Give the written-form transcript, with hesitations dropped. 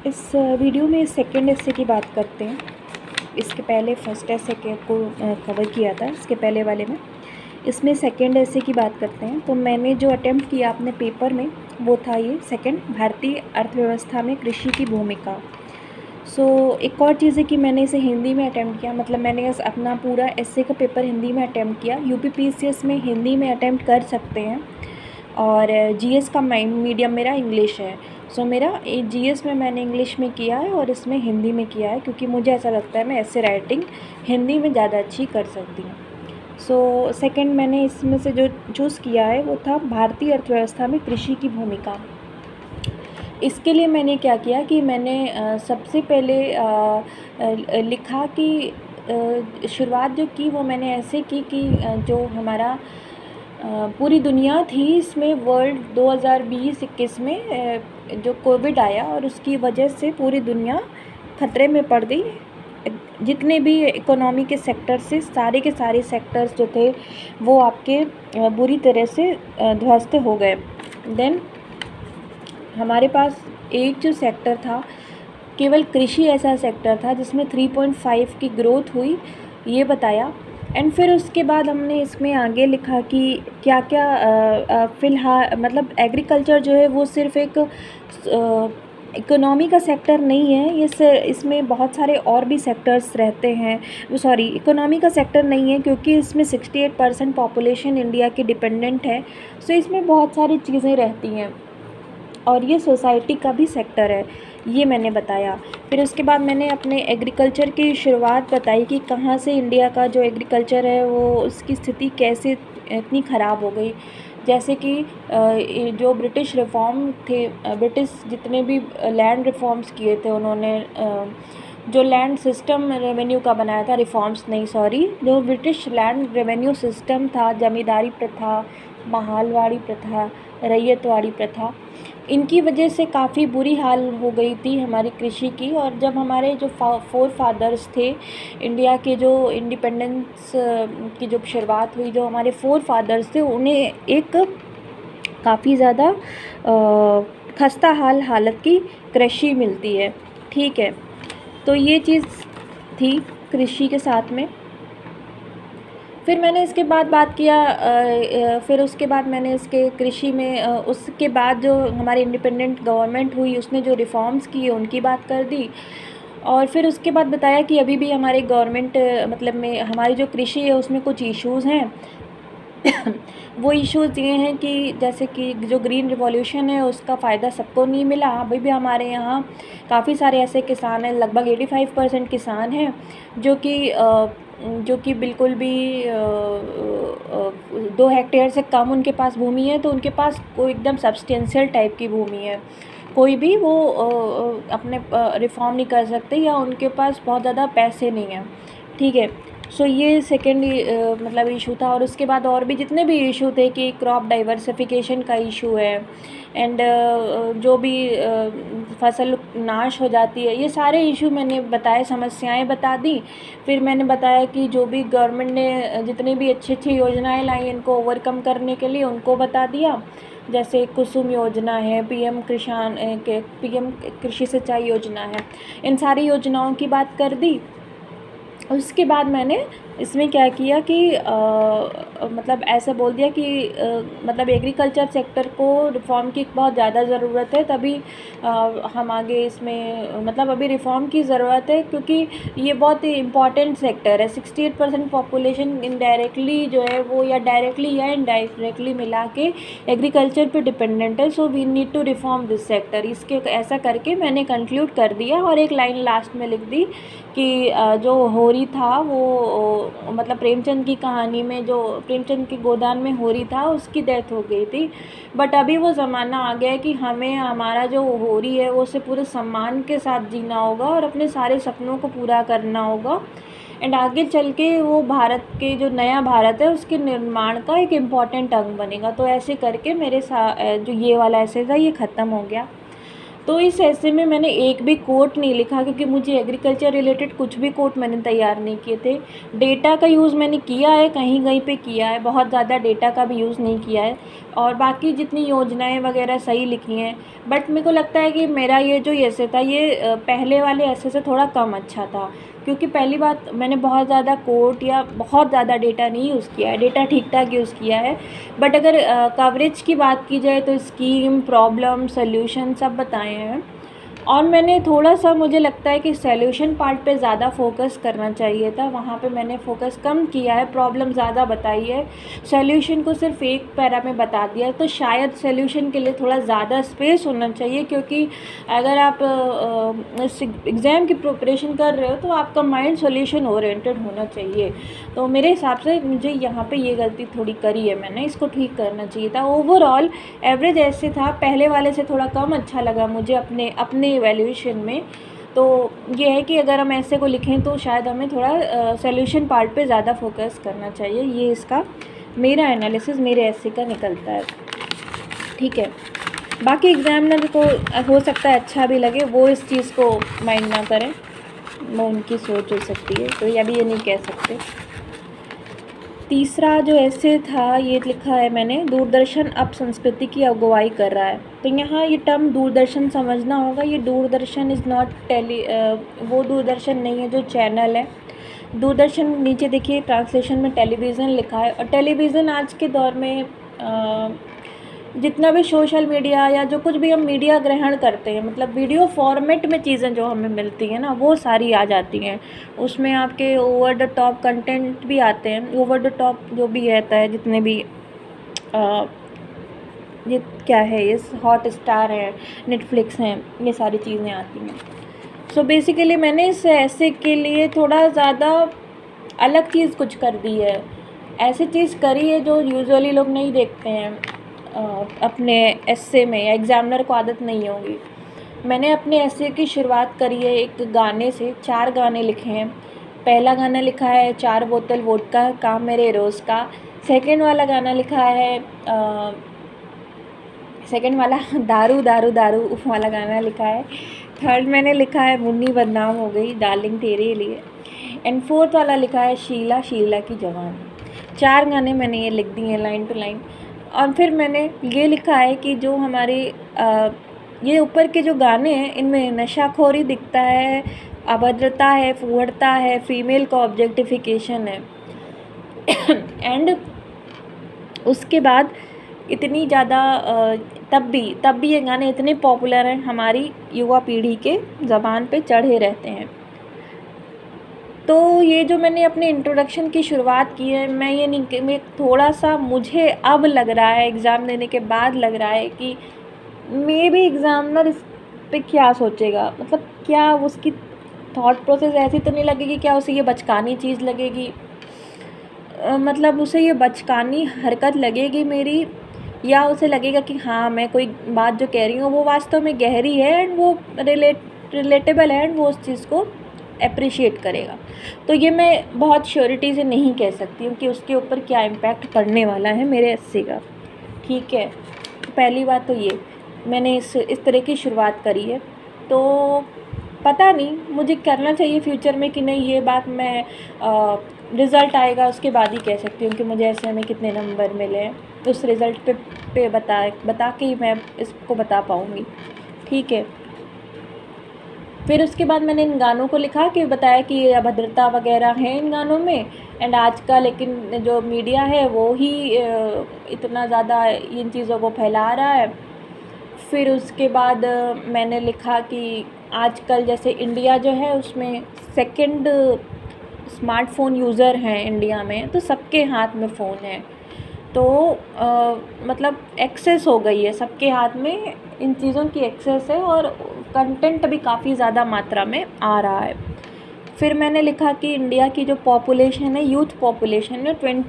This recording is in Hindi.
इस वीडियो में सेकंड एसे की बात करते हैं। इसके पहले फर्स्ट एसे को कवर किया था, इसके पहले वाले में। इसमें सेकंड एसे की बात करते हैं। तो मैंने जो अटेम्प्ट किया अपने पेपर में वो था ये सेकंड, भारतीय अर्थव्यवस्था में कृषि की भूमिका। एक और चीज़ है कि मैंने इसे हिंदी में अटेम्प्ट किया, मतलब मैंने अपना पूरा एसे का पेपर हिंदी में अटेम्प्ट किया। यूपीपीसीएस में हिंदी में अटेम्प्ट कर सकते हैं और जीएस का मीडियम मेरा इंग्लिश है। मेरा जीएस में मैंने इंग्लिश में किया है और इसमें हिंदी में किया है, क्योंकि मुझे ऐसा लगता है मैं ऐसे राइटिंग हिंदी में ज़्यादा अच्छी कर सकती हूँ। सेकंड मैंने इसमें से जो चूज़ किया है वो था भारतीय अर्थव्यवस्था में कृषि की भूमिका। इसके लिए मैंने क्या किया कि मैंने सबसे पहले लिखा कि शुरुआत जो की वो मैंने ऐसे की कि जो हमारा पूरी दुनिया थी, इसमें वर्ल्ड 2020-21 में जो कोविड आया और उसकी वजह से पूरी दुनिया खतरे में पड़ गई। जितने भी इकोनॉमी के सेक्टर से सारे के सारे सेक्टर्स जो थे वो आपके बुरी तरह से ध्वस्त हो गए। देन हमारे पास एक जो सेक्टर था, केवल कृषि ऐसा सेक्टर था जिसमें 3.5 की ग्रोथ हुई, ये बताया। एंड फिर उसके बाद हमने इसमें आगे लिखा कि क्या क्या फ़िलहाल मतलब एग्रीकल्चर जो है वो सिर्फ़ एक इकोनॉमी का सेक्टर नहीं है, इसमें बहुत सारे और भी सेक्टर्स रहते हैं। इकोनॉमी का सेक्टर नहीं है, क्योंकि इसमें 68% पॉपुलेशन इंडिया की डिपेंडेंट है। इसमें बहुत सारी चीज़ें रहती हैं और ये सोसाइटी का भी सेक्टर है, ये मैंने बताया। फिर उसके बाद मैंने अपने एग्रीकल्चर की शुरुआत बताई कि कहाँ से इंडिया का जो एग्रीकल्चर है वो उसकी स्थिति कैसे इतनी ख़राब हो गई। जैसे कि जो ब्रिटिश रिफॉर्म थे, ब्रिटिश जितने भी लैंड रिफॉर्म्स किए थे उन्होंने, जो लैंड सिस्टम रेवेन्यू का बनाया था, रिफॉर्म्स नहीं सॉरी, जो ब्रिटिश लैंड रेवेन्यू सिस्टम था, जमींदारी प्रथा, महालवाड़ी प्रथा, रैयतवाड़ी प्रथा, इनकी वजह से काफ़ी बुरी हाल हो गई थी हमारी कृषि की। और जब हमारे जो फोर फादर्स थे इंडिया के, जो इंडिपेंडेंस की जो शुरुआत हुई, जो हमारे फोर फादर्स थे, उन्हें एक काफ़ी ज़्यादा खस्ता हालत की कृषि मिलती है। ठीक है, तो ये चीज़ थी कृषि के साथ में। फिर मैंने इसके बाद बात किया, फिर उसके बाद मैंने इसके कृषि में उसके बाद जो हमारी इंडिपेंडेंट गवर्नमेंट हुई उसने जो रिफॉर्म्स किए उनकी बात कर दी। और फिर उसके बाद बताया कि अभी भी हमारे गवर्नमेंट मतलब में हमारी जो कृषि है उसमें कुछ इश्यूज़ हैं। वो इश्यूज़ ये हैं कि जैसे कि जो ग्रीन रिवॉल्यूशन है उसका फ़ायदा सबको नहीं मिला। अभी भी हमारे यहाँ काफ़ी सारे ऐसे किसान हैं, लगभग 85% किसान हैं जो कि बिल्कुल भी 2 हेक्टेयर से कम उनके पास भूमि है, तो उनके पास कोई एकदम सब्सटेंशियल टाइप की भूमि है। कोई भी वो अपने रिफॉर्म नहीं कर सकते, या उनके पास बहुत ज़्यादा पैसे नहीं हैं। ठीक है, ये सेकेंड मतलब इशू था। और उसके बाद और भी जितने भी इशू थे कि क्रॉप डाइवर्सिफिकेशन का इशू है, एंड जो भी फसल नाश हो जाती है, ये सारे इशू मैंने बताए, समस्याएं बता दी। फिर मैंने बताया कि जो भी गवर्नमेंट ने जितनी भी अच्छी अच्छी योजनाएं लाई, इनको ओवरकम करने के लिए उनको बता दिया। जैसे कुसुम योजना है, पीएम कृषि सिंचाई योजना है, इन सारी योजनाओं की बात कर दी। उसके बाद मैंने इसमें क्या किया कि मतलब ऐसा बोल दिया कि मतलब एग्रीकल्चर सेक्टर को रिफ़ॉर्म की बहुत ज़्यादा ज़रूरत है, तभी हम आगे इसमें मतलब अभी रिफ़ॉर्म की ज़रूरत है, क्योंकि ये बहुत ही इम्पॉर्टेंट सेक्टर है। 68% पॉपुलेशन इनडायरेक्टली जो है वो, या डायरेक्टली या इनडायरेक्टली मिला के एग्रीकल्चर पे डिपेंडेंट है। We need to reform this sector. इसके ऐसा करके मैंने कंक्लूड कर दिया और एक लाइन लास्ट में लिख दी कि जो होरी था वो मतलब प्रेमचंद की कहानी में जो प्रेमचंद के गोदान में होरी था उसकी डेथ हो गई थी। बट अभी वो ज़माना आ गया है कि हमें हमारा जो होरी है वो उसे पूरे सम्मान के साथ जीना होगा और अपने सारे सपनों को पूरा करना होगा। एंड आगे चल के वो भारत के जो नया भारत है उसके निर्माण का एक इम्पॉर्टेंट अंग बनेगा। तो ऐसे करके मेरे जो ये वाला ऐसे था ये ख़त्म हो गया। तो इस ऐसे में मैंने एक भी कोट नहीं लिखा, क्योंकि मुझे एग्रीकल्चर रिलेटेड कुछ भी कोट मैंने तैयार नहीं किए थे। डेटा का यूज़ मैंने किया है, कहीं कहीं पे किया है, बहुत ज़्यादा डेटा का भी यूज़ नहीं किया है, और बाकी जितनी योजनाएं वगैरह सही लिखी हैं। बट मेरे को लगता है कि मेरा ये जो ऐसे था, ये पहले वाले ऐसे से थोड़ा कम अच्छा था, क्योंकि पहली बात मैंने बहुत ज़्यादा कोट या बहुत ज़्यादा डेटा नहीं यूज़ किया है, डेटा ठीक ठाक यूज़ किया है। बट अगर कवरेज की बात की जाए तो स्कीम, प्रॉब्लम, सॉल्यूशन सब बताए हैं। और मैंने थोड़ा सा, मुझे लगता है कि सॉल्यूशन पार्ट पे ज़्यादा फोकस करना चाहिए था, वहाँ पे मैंने फोकस कम किया है, प्रॉब्लम ज़्यादा बताई है, सॉल्यूशन को सिर्फ एक पैरा में बता दिया। तो शायद सॉल्यूशन के लिए थोड़ा ज़्यादा स्पेस होना चाहिए, क्योंकि अगर आप एग्ज़ाम की प्रिपरेशन कर रहे हो तो आपका माइंड सॉल्यूशन ओरिएंटेड होना चाहिए। तो मेरे हिसाब से मुझे यहाँ पे ये गलती थोड़ी करी है मैंने, इसको ठीक करना चाहिए था। ओवरऑल एवरेज ऐसे था, पहले वाले से थोड़ा कम अच्छा लगा मुझे अपने इवैल्यूएशन में। तो ये है कि अगर हम ऐसे को लिखें तो शायद हमें थोड़ा सॉल्यूशन पार्ट पे ज़्यादा फोकस करना चाहिए। ये इसका मेरा एनालिसिस मेरे ऐसे का निकलता है, ठीक है। बाकी एग्ज़ामिनर को हो सकता है अच्छा भी लगे, वो इस चीज़ को माइंड ना करें, वो उनकी सोच हो सकती है, तो ये अभी ये नहीं कह सकते। तीसरा जो ऐसे था, ये लिखा है मैंने, दूरदर्शन अब संस्कृति की अगुवाई कर रहा है। तो यहाँ ये टर्म दूरदर्शन समझना होगा। ये दूरदर्शन इज़ नॉट वो दूरदर्शन नहीं है जो चैनल है। दूरदर्शन नीचे देखिए ट्रांसलेशन में टेलीविज़न लिखा है, और टेलीविज़न आज के दौर में जितना भी सोशल मीडिया या जो कुछ भी हम मीडिया ग्रहण करते हैं, मतलब वीडियो फॉर्मेट में चीज़ें जो हमें मिलती हैं ना, वो सारी आ जाती हैं। उसमें आपके ओवर द टॉप कंटेंट भी आते हैं, ओवर द टॉप जो भी रहता है, जितने भी ये क्या है, ये हॉट स्टार है, नेटफ्लिक्स हैं, ये सारी चीज़ें आती हैं। सो बेसिकली मैंने इस ऐसे के लिए थोड़ा ज़्यादा अलग चीज़ कुछ कर दी है, ऐसी चीज़ करी है जो यूजुअली लोग नहीं देखते हैं अपने एस्से में, या एग्ज़ामिनर को आदत नहीं होगी। मैंने अपने एस्से की शुरुआत करी है एक गाने से, 4 गाने लिखे हैं। पहला गाना लिखा है 4 बोतल वोडका काम मेरे रोज़ का। सेकंड वाला गाना लिखा है सेकंड वाला दारू दारू दारू उफ वाला गाना लिखा है। थर्ड मैंने लिखा है मुन्नी बदनाम हो गई डार्लिंग तेरे लिए। एंड फोर्थ वाला लिखा है शीला शीला की जवानी। 4 गाने मैंने ये लिख दिए हैं लाइन टू लाइन। और फिर मैंने ये लिखा है कि जो हमारे ये ऊपर के जो गाने हैं, इनमें नशाखोरी दिखता है, अभद्रता है, फूहड़ता है, फीमेल का ऑब्जेक्टिफिकेशन है। एंड उसके बाद इतनी ज़्यादा तब भी ये गाने इतने पॉपुलर हैं, हमारी युवा पीढ़ी के ज़बान पे चढ़े रहते हैं। तो ये जो मैंने अपने इंट्रोडक्शन की शुरुआत की है, मैं ये नहीं, मैं थोड़ा सा, मुझे अब लग रहा है, एग्ज़ाम देने के बाद लग रहा है कि मे बी एग्ज़ामिनर इस पे क्या सोचेगा, मतलब क्या उसकी थॉट प्रोसेस ऐसी तो नहीं लगेगी, क्या उसे ये बचकानी चीज़ लगेगी, मतलब उसे ये बचकानी हरकत लगेगी मेरी, या उसे लगेगा कि हाँ मैं कोई बात जो कह रही हूँ वो वास्तव में गहरी है एंड वो रिलेटेबल है एंड वो उस चीज़ को अप्रिशिएट करेगा। तो ये मैं बहुत श्योरिटी से नहीं कह सकती हूँ कि उसके ऊपर क्या इम्पैक्ट पड़ने वाला है मेरे एस्से का, ठीक है। पहली बात तो ये मैंने इस तरह की शुरुआत करी है, तो पता नहीं मुझे करना चाहिए फ्यूचर में कि नहीं, ये बात मैं रिज़ल्ट आएगा उसके बाद ही कह सकती हूँ कि मुझे ऐसे में कितने नंबर मिले हैं। उस रिज़ल्ट पे बता के ही मैं इसको बता पाऊँगी, ठीक है। फिर उसके बाद मैंने इन गानों को लिखा कि बताया कि अभद्रता वगैरह है इन गानों में, एंड आज का लेकिन जो मीडिया है वो ही इतना ज़्यादा इन चीज़ों को फैला रहा है। फिर उसके बाद मैंने लिखा कि आजकल जैसे इंडिया जो है उसमें सेकंड स्मार्टफ़ोन यूज़र हैं इंडिया में, तो सबके हाथ में फ़ोन है, तो मतलब एक्सेस हो गई है सबके हाथ में, इन चीज़ों की एक्सेस है और कंटेंट भी काफ़ी ज़्यादा मात्रा में आ रहा है। फिर मैंने लिखा कि इंडिया की जो पॉपुलेशन है, यूथ पॉपुलेशन है 20